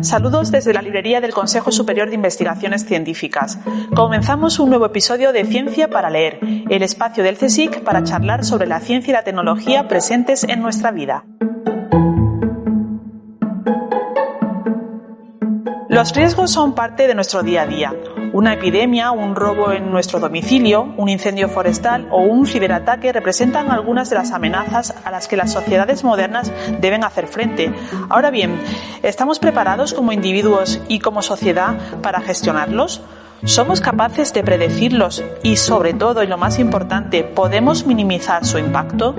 Saludos desde la librería del Consejo Superior de Investigaciones Científicas. Comenzamos un nuevo episodio de Ciencia para Leer, el espacio del CSIC para charlar sobre la ciencia y la tecnología presentes en nuestra vida. Los riesgos son parte de nuestro día a día. Una epidemia, un robo en nuestro domicilio, un incendio forestal o un ciberataque representan algunas de las amenazas a las que las sociedades modernas deben hacer frente. Ahora bien, ¿estamos preparados como individuos y como sociedad para gestionarlos? ¿Somos capaces de predecirlos y, sobre todo, y lo más importante, podemos minimizar su impacto?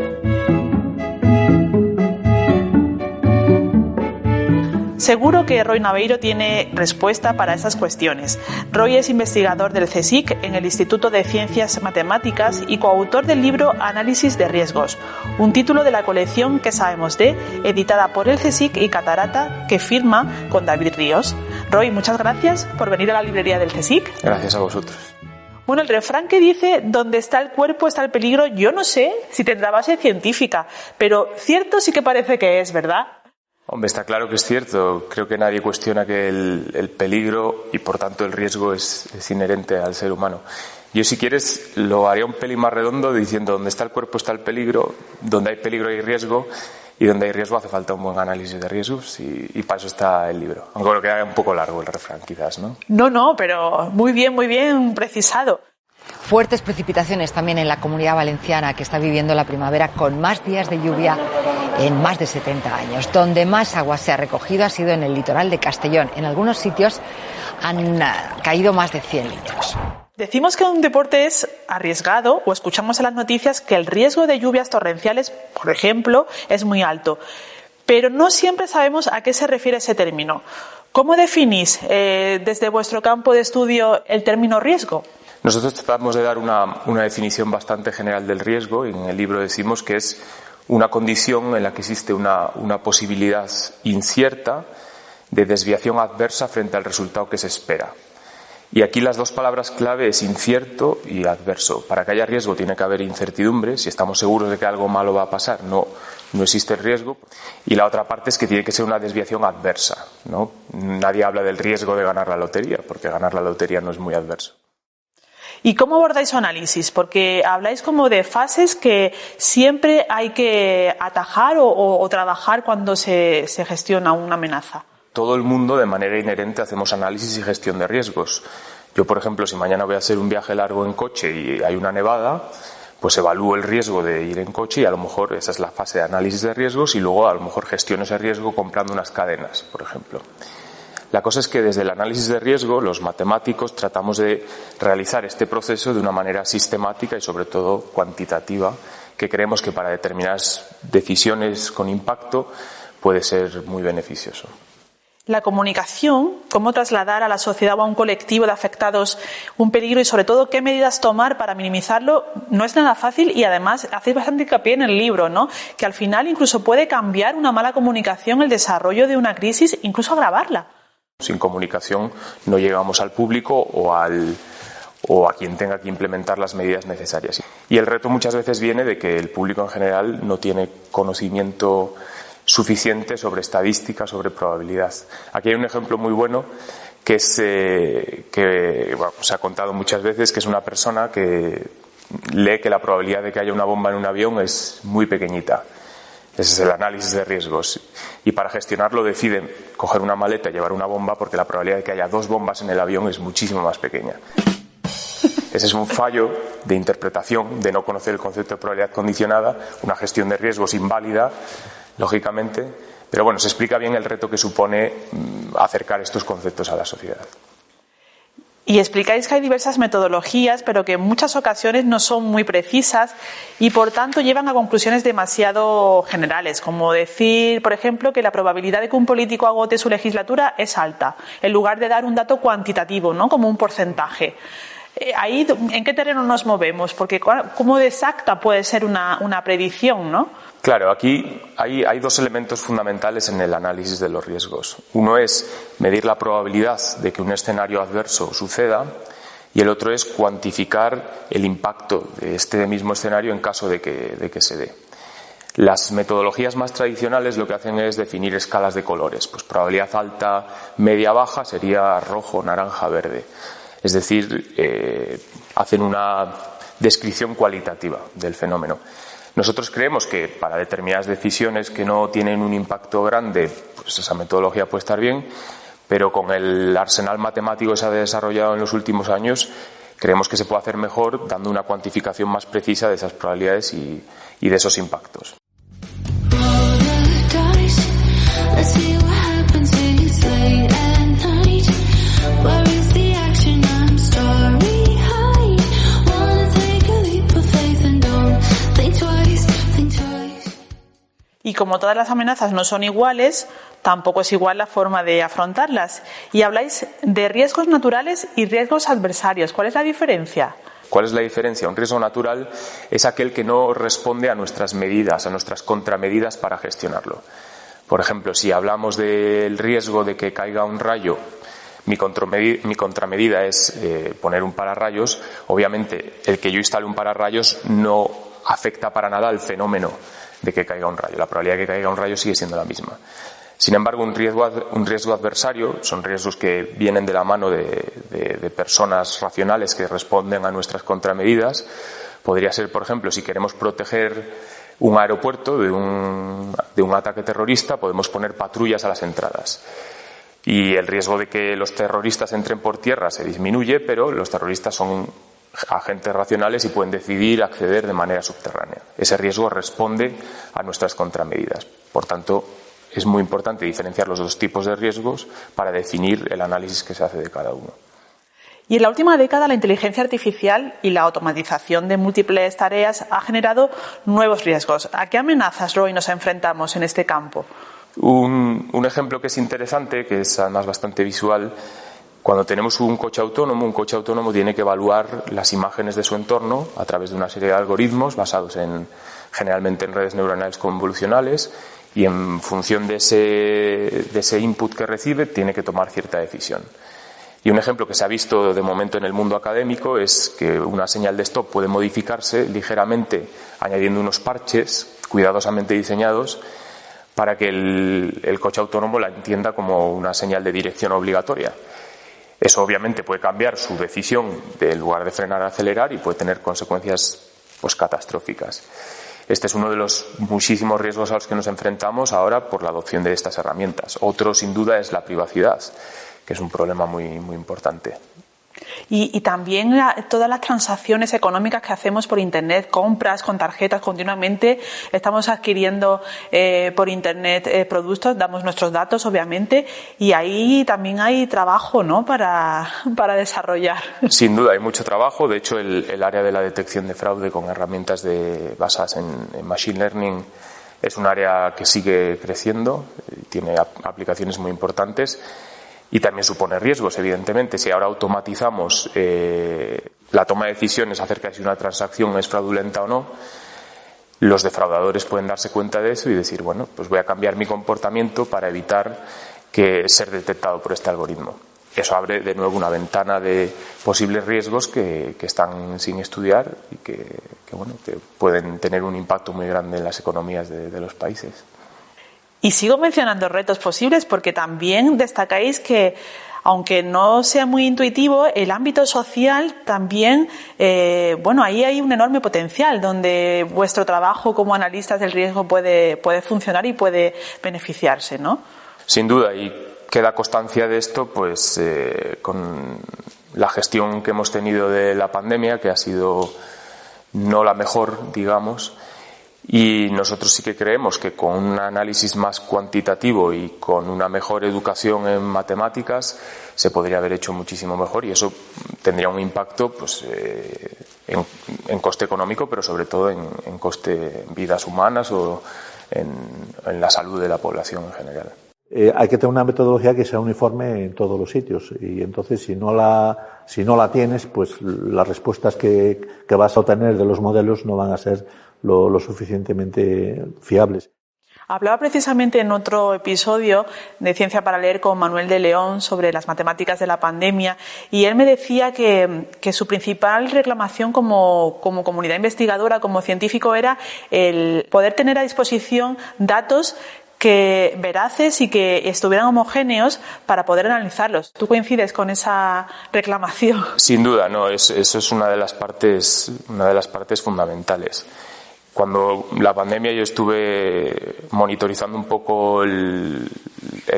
Seguro que Roy Naveiro tiene respuesta para esas cuestiones. Roy es investigador del CSIC en el Instituto de Ciencias Matemáticas y coautor del libro Análisis de Riesgos, un título de la colección ¿Qué sabemos de?, editada por el CSIC y Catarata, que firma con David Ríos. Roy, muchas gracias por venir a la librería del CSIC. Gracias a vosotros. Bueno, el refrán que dice donde está el cuerpo está el peligro, yo no sé si tendrá base científica, pero cierto sí que parece que es, ¿verdad? Hombre, está claro que es cierto. Creo que nadie cuestiona que el peligro y por tanto el riesgo es inherente al ser humano. Yo, si quieres, lo haría un pelín más redondo diciendo donde está el cuerpo está el peligro, donde hay peligro hay riesgo y donde hay riesgo hace falta un buen análisis de riesgos y para eso está el libro. Aunque bueno, queda un poco largo el refrán quizás, ¿no? No, pero muy bien precisado. Fuertes precipitaciones también en la Comunidad Valenciana, que está viviendo la primavera con más días de lluvia en más de 70 años. Donde más agua se ha recogido ha sido en el litoral de Castellón. En algunos sitios han caído más de 100 litros. Decimos que un deporte es arriesgado o escuchamos en las noticias que el riesgo de lluvias torrenciales, por ejemplo, es muy alto. Pero no siempre sabemos a qué se refiere ese término. ¿Cómo definís desde vuestro campo de estudio el término riesgo? Nosotros tratamos de dar una definición bastante general del riesgo y en el libro decimos que es una condición en la que existe una posibilidad incierta de desviación adversa frente al resultado que se espera. Y aquí las dos palabras clave es incierto y adverso. Para que haya riesgo tiene que haber incertidumbre. Si estamos seguros de que algo malo va a pasar, no existe el riesgo. Y la otra parte es que tiene que ser una desviación adversa, ¿no? Nadie habla del riesgo de ganar la lotería, porque ganar la lotería no es muy adverso. ¿Y cómo abordáis su análisis? Porque habláis como de fases que siempre hay que atajar o trabajar cuando se gestiona una amenaza. Todo el mundo, de manera inherente, hacemos análisis y gestión de riesgos. Yo, por ejemplo, si mañana voy a hacer un viaje largo en coche y hay una nevada, pues evalúo el riesgo de ir en coche y a lo mejor esa es la fase de análisis de riesgos y luego a lo mejor gestiono ese riesgo comprando unas cadenas, por ejemplo. La cosa es que desde el análisis de riesgo, los matemáticos tratamos de realizar este proceso de una manera sistemática y sobre todo cuantitativa, que creemos que para determinadas decisiones con impacto puede ser muy beneficioso. La comunicación, cómo trasladar a la sociedad o a un colectivo de afectados un peligro y sobre todo qué medidas tomar para minimizarlo, no es nada fácil y además hacéis bastante hincapié en el libro, ¿no? Que al final incluso puede cambiar una mala comunicación el desarrollo de una crisis, incluso agravarla. Sin comunicación no llegamos al público o a quien tenga que implementar las medidas necesarias. Y el reto muchas veces viene de que el público en general no tiene conocimiento suficiente sobre estadística, sobre probabilidad. Aquí hay un ejemplo muy bueno que se ha contado muchas veces, que es una persona que lee que la probabilidad de que haya una bomba en un avión es muy pequeñita. Ese es el análisis de riesgos. Y para gestionarlo deciden coger una maleta y llevar una bomba porque la probabilidad de que haya 2 bombas en el avión es muchísimo más pequeña. Ese es un fallo de interpretación, de no conocer el concepto de probabilidad condicionada, una gestión de riesgos inválida, lógicamente. Pero bueno, se explica bien el reto que supone acercar estos conceptos a la sociedad. Y explicáis que hay diversas metodologías, pero que en muchas ocasiones no son muy precisas y por tanto llevan a conclusiones demasiado generales, como decir, por ejemplo, que la probabilidad de que un político agote su legislatura es alta, en lugar de dar un dato cuantitativo, ¿no? Como un porcentaje. Ahí, ¿en qué terreno nos movemos? Porque ¿cómo de exacta puede ser una predicción, no? Claro, aquí hay 2 elementos fundamentales en el análisis de los riesgos. Uno es medir la probabilidad de que un escenario adverso suceda y el otro es cuantificar el impacto de este mismo escenario en caso de que se dé. Las metodologías más tradicionales lo que hacen es definir escalas de colores. Pues probabilidad alta, media, baja sería rojo, naranja, verde. Es decir, hacen una descripción cualitativa del fenómeno. Nosotros creemos que para determinadas decisiones que no tienen un impacto grande, pues esa metodología puede estar bien, pero con el arsenal matemático que se ha desarrollado en los últimos años, creemos que se puede hacer mejor dando una cuantificación más precisa de esas probabilidades y de esos impactos. Y como todas las amenazas no son iguales, tampoco es igual la forma de afrontarlas. Y habláis de riesgos naturales y riesgos adversarios. ¿Cuál es la diferencia? ¿Cuál es la diferencia? Un riesgo natural es aquel que no responde a nuestras medidas, a nuestras contramedidas para gestionarlo. Por ejemplo, si hablamos del riesgo de que caiga un rayo, mi contramedida es poner un pararrayos. Obviamente, el que yo instale un pararrayos no afecta para nada al fenómeno de que caiga un rayo. La probabilidad de que caiga un rayo sigue siendo la misma. Sin embargo, un riesgo adversario son riesgos que vienen de la mano de personas racionales que responden a nuestras contramedidas. Podría ser, por ejemplo, si queremos proteger un aeropuerto de un ataque terrorista, podemos poner patrullas a las entradas. Y el riesgo de que los terroristas entren por tierra se disminuye, pero los terroristas son agentes racionales y pueden decidir acceder de manera subterránea. Ese riesgo responde a nuestras contramedidas. Por tanto, es muy importante diferenciar los dos tipos de riesgos para definir el análisis que se hace de cada uno. Y en la última década la inteligencia artificial y la automatización de múltiples tareas ha generado nuevos riesgos. ¿A qué amenazas, Roy, nos enfrentamos en este campo? Un ejemplo que es interesante, que es además bastante visual. Cuando tenemos un coche autónomo tiene que evaluar las imágenes de su entorno a través de una serie de algoritmos basados generalmente en redes neuronales convolucionales, y en función de ese input que recibe tiene que tomar cierta decisión. Y un ejemplo que se ha visto de momento en el mundo académico es que una señal de stop puede modificarse ligeramente añadiendo unos parches cuidadosamente diseñados para que el coche autónomo la entienda como una señal de dirección obligatoria. Eso obviamente puede cambiar su decisión de, en lugar de frenar, a acelerar, y puede tener consecuencias catastróficas. Este es uno de los muchísimos riesgos a los que nos enfrentamos ahora por la adopción de estas herramientas. Otro, sin duda, es la privacidad, que es un problema muy, muy importante. Y también todas las transacciones económicas que hacemos por Internet, compras con tarjetas continuamente, estamos adquiriendo por Internet productos, damos nuestros datos obviamente, y ahí también hay trabajo, ¿no?, para desarrollar. Sin duda, hay mucho trabajo. De hecho, el área de la detección de fraude con herramientas basadas en Machine Learning es un área que sigue creciendo, tiene aplicaciones muy importantes. Y también supone riesgos, evidentemente. Si ahora automatizamos la toma de decisiones acerca de si una transacción es fraudulenta o no, los defraudadores pueden darse cuenta de eso y decir, bueno, pues voy a cambiar mi comportamiento para evitar ser detectado por este algoritmo. Eso abre de nuevo una ventana de posibles riesgos que están sin estudiar y que pueden tener un impacto muy grande en las economías de los países. Y sigo mencionando retos posibles porque también destacáis que, aunque no sea muy intuitivo, el ámbito social también, ahí hay un enorme potencial donde vuestro trabajo como analistas del riesgo puede funcionar y puede beneficiarse, ¿no? Sin duda, y queda constancia de esto pues con la gestión que hemos tenido de la pandemia, que ha sido no la mejor, digamos. Y nosotros sí que creemos que con un análisis más cuantitativo y con una mejor educación en matemáticas se podría haber hecho muchísimo mejor, y eso tendría un impacto en coste económico, pero sobre todo en coste en vidas humanas o en la salud de la población en general. Hay que tener una metodología que sea uniforme en todos los sitios, y entonces si no la tienes, pues las respuestas que vas a obtener de los modelos no van a ser lo suficientemente fiables. Hablaba precisamente en otro episodio de Ciencia para Leer con Manuel de León sobre las matemáticas de la pandemia, y él me decía que su principal reclamación como comunidad investigadora, como científico, era el poder tener a disposición datos que veraces y que estuvieran homogéneos para poder analizarlos. ¿Tú coincides con esa reclamación? Sin duda, no. Eso es una de las partes fundamentales. Cuando la pandemia yo estuve monitorizando un poco el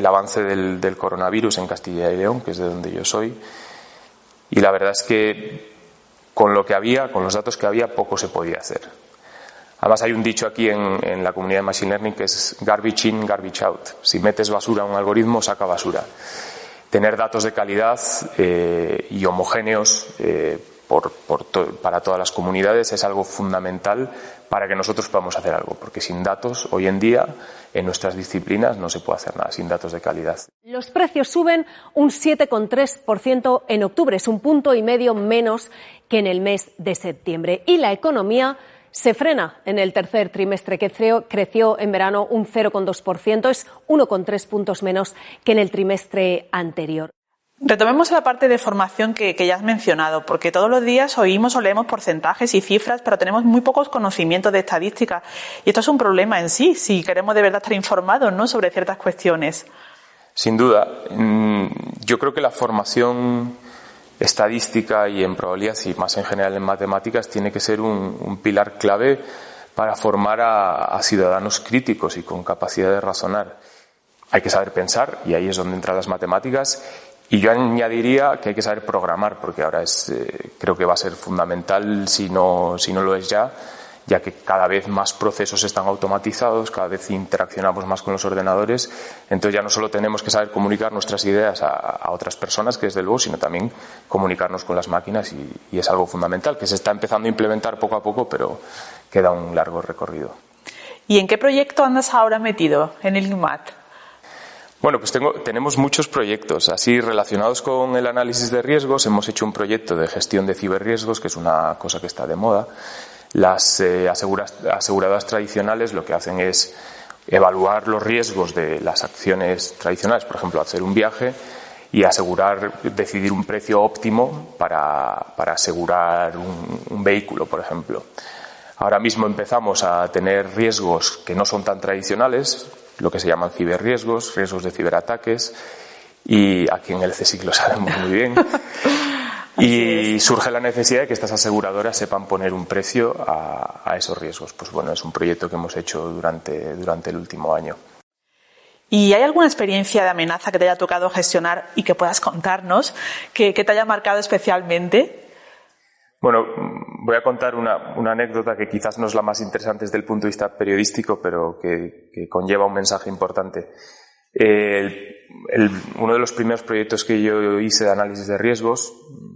avance del coronavirus en Castilla y León, que es de donde yo soy, y la verdad es que con lo que había, con los datos que había, poco se podía hacer. Además hay un dicho aquí en la comunidad de Machine Learning que es garbage in, garbage out. Si metes basura a un algoritmo, saca basura. Tener datos de calidad y homogéneos para todas las comunidades es algo fundamental para que nosotros podamos hacer algo, porque sin datos hoy en día en nuestras disciplinas no se puede hacer nada sin datos de calidad. Los precios suben un 7,3% en octubre, es un 1,5 puntos menos que en el mes de septiembre, y la economía se frena en el tercer trimestre, que creció en verano un 0,2%, es 1,3 puntos menos que en el trimestre anterior. Retomemos la parte de formación que ya has mencionado, porque todos los días oímos o leemos porcentajes y cifras, pero tenemos muy pocos conocimientos de estadística. Y esto es un problema en sí, si queremos de verdad estar informados, ¿no?, sobre ciertas cuestiones. Sin duda. Yo creo que la formación estadística y en probabilidad y más en general en matemáticas tiene que ser un pilar clave para formar a ciudadanos críticos y con capacidad de razonar. Hay que saber pensar y ahí es donde entran las matemáticas, y yo añadiría que hay que saber programar, porque ahora creo que va a ser fundamental si no lo es ya que cada vez más procesos están automatizados, cada vez interaccionamos más con los ordenadores, entonces ya no solo tenemos que saber comunicar nuestras ideas a otras personas, que desde luego, sino también comunicarnos con las máquinas, y es algo fundamental que se está empezando a implementar poco a poco, pero queda un largo recorrido. ¿Y en qué proyecto andas ahora metido en el INMAT? Bueno, pues tenemos muchos proyectos así relacionados con el análisis de riesgos. Hemos hecho un proyecto de gestión de ciberriesgos, que es una cosa que está de moda. Las aseguradoras tradicionales lo que hacen es evaluar los riesgos de las acciones tradicionales, por ejemplo, hacer un viaje y decidir un precio óptimo para asegurar un vehículo, por ejemplo. Ahora mismo empezamos a tener riesgos que no son tan tradicionales, lo que se llaman ciberriesgos, riesgos de ciberataques, y aquí en el CSIC lo sabemos muy bien. Y surge la necesidad de que estas aseguradoras sepan poner un precio a esos riesgos. Pues bueno, es un proyecto que hemos hecho durante el último año. ¿Y hay alguna experiencia de amenaza que te haya tocado gestionar y que puedas contarnos, que te haya marcado especialmente? Bueno, voy a contar una anécdota que quizás no es la más interesante desde el punto de vista periodístico, pero que conlleva un mensaje importante. Uno de los primeros proyectos que yo hice de análisis de riesgos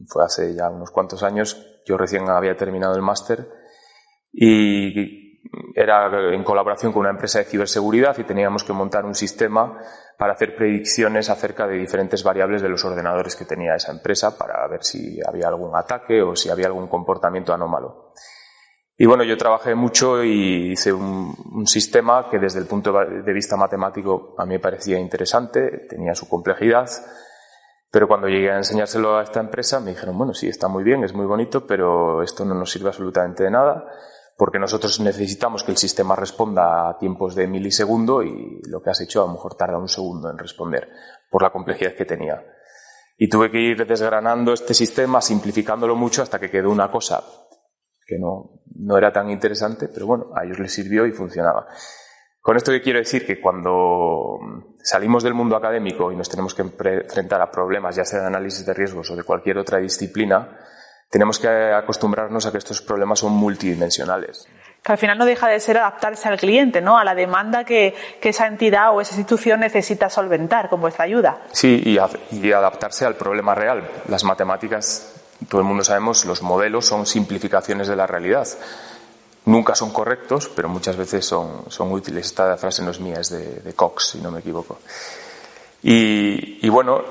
fue hace ya unos cuantos años. Yo recién había terminado el máster y era en colaboración con una empresa de ciberseguridad, y teníamos que montar un sistema para hacer predicciones acerca de diferentes variables de los ordenadores que tenía esa empresa, para ver si había algún ataque o si había algún comportamiento anómalo. Y bueno, yo trabajé mucho y hice un sistema que desde el punto de vista matemático a mí me parecía interesante, tenía su complejidad, pero cuando llegué a enseñárselo a esta empresa me dijeron, bueno, sí, está muy bien, es muy bonito, pero esto no nos sirve absolutamente de nada, porque nosotros necesitamos que el sistema responda a tiempos de milisegundo y lo que has hecho a lo mejor tarda un segundo en responder, por la complejidad que tenía. Y tuve que ir desgranando este sistema, simplificándolo mucho hasta que quedó una cosa que no era tan interesante, pero bueno, a ellos les sirvió y funcionaba. Con esto que quiero decir que cuando salimos del mundo académico y nos tenemos que enfrentar a problemas, ya sea de análisis de riesgos o de cualquier otra disciplina, tenemos que acostumbrarnos a que estos problemas son multidimensionales. Que al final no deja de ser adaptarse al cliente, ¿no?, a la demanda que esa entidad o esa institución necesita solventar con vuestra ayuda. Sí, y adaptarse al problema real. Las matemáticas, todo el mundo sabemos, los modelos son simplificaciones de la realidad. Nunca son correctos, pero muchas veces son útiles. Esta frase no es mía, es de Cox, si no me equivoco. Y bueno,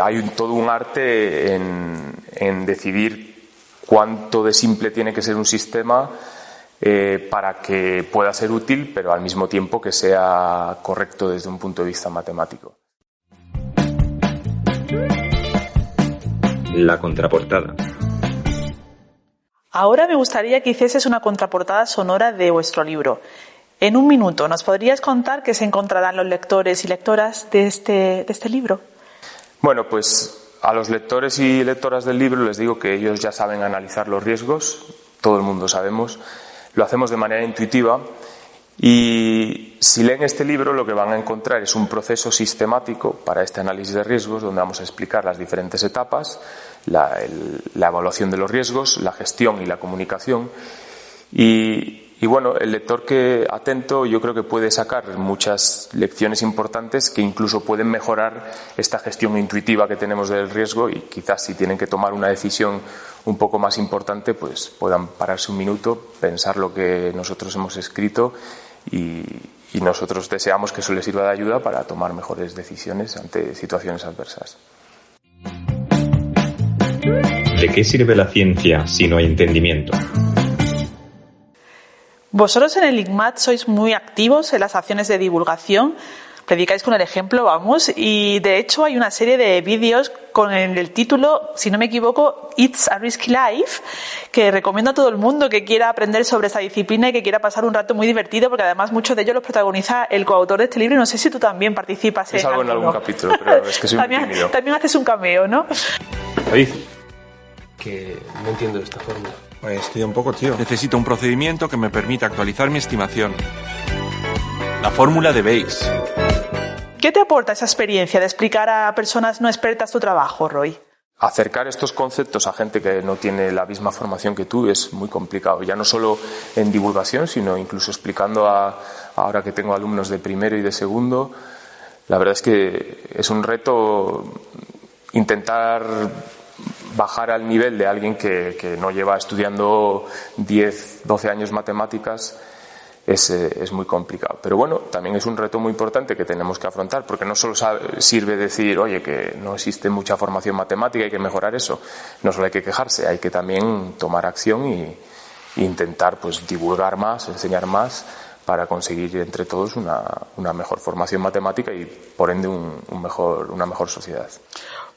hay todo un arte en decidir cuánto de simple tiene que ser un sistema para que pueda ser útil, pero al mismo tiempo que sea correcto desde un punto de vista matemático. La contraportada. Ahora me gustaría que hicieses una contraportada sonora de vuestro libro. En un minuto, ¿nos podrías contar qué se encontrarán los lectores y lectoras de este libro? Bueno, pues a los lectores y lectoras del libro les digo que ellos ya saben analizar los riesgos, todo el mundo sabemos, lo hacemos de manera intuitiva y si leen este libro lo que van a encontrar es un proceso sistemático para este análisis de riesgos donde vamos a explicar las diferentes etapas, la evaluación de los riesgos, la gestión y la comunicación y bueno, el lector que atento yo creo que puede sacar muchas lecciones importantes que incluso pueden mejorar esta gestión intuitiva que tenemos del riesgo y quizás si tienen que tomar una decisión un poco más importante pues puedan pararse un minuto, pensar lo que nosotros hemos escrito y nosotros deseamos que eso les sirva de ayuda para tomar mejores decisiones ante situaciones adversas. ¿De qué sirve la ciencia si no hay entendimiento? Vosotros en el ICMAT sois muy activos en las acciones de divulgación, predicáis con el ejemplo, vamos, y de hecho hay una serie de vídeos con el título, si no me equivoco, It's a Risky Life, que recomiendo a todo el mundo que quiera aprender sobre esta disciplina y que quiera pasar un rato muy divertido, porque además muchos de ellos los protagoniza el coautor de este libro y no sé si tú también participas en algo en algún capítulo, pero es que soy muy tímido. También haces un cameo, ¿no? David, que no entiendo esta fórmula. Pues estoy un poco, tío. Necesito un procedimiento que me permita actualizar mi estimación. La fórmula de Bayes. ¿Qué te aporta esa experiencia de explicar a personas no expertas tu trabajo, Roy? Acercar estos conceptos a gente que no tiene la misma formación que tú es muy complicado, ya no solo en divulgación, sino incluso explicando ahora que tengo alumnos de primero y de segundo. La verdad es que es un reto intentar bajar al nivel de alguien que no lleva estudiando 10, 12 años matemáticas es muy complicado. Pero bueno, también es un reto muy importante que tenemos que afrontar, porque no solo sirve decir, oye, que no existe mucha formación matemática, hay que mejorar eso. No solo hay que quejarse, hay que también tomar acción e intentar pues divulgar más, enseñar más, para conseguir entre todos una mejor formación matemática y por ende una mejor sociedad.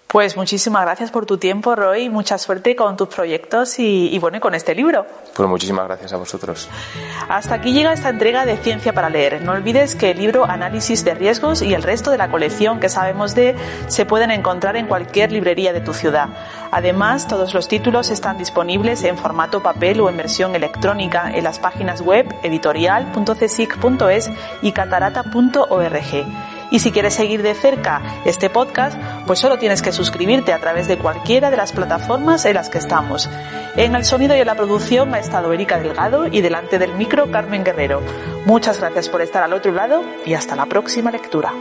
Pues muchísimas gracias por tu tiempo, Roy, mucha suerte con tus proyectos y bueno, y con este libro. Pues muchísimas gracias a vosotros. Hasta aquí llega esta entrega de Ciencia para Leer. No olvides que el libro Análisis de Riesgos y el resto de la colección que sabemos se pueden encontrar en cualquier librería de tu ciudad. Además, todos los títulos están disponibles en formato papel o en versión electrónica en las páginas web editorial.csic.es y catarata.org. Y si quieres seguir de cerca este podcast, pues solo tienes que suscribirte a través de cualquiera de las plataformas en las que estamos. En el sonido y en la producción ha estado Erika Delgado y delante del micro Carmen Guerrero. Muchas gracias por estar al otro lado y hasta la próxima lectura.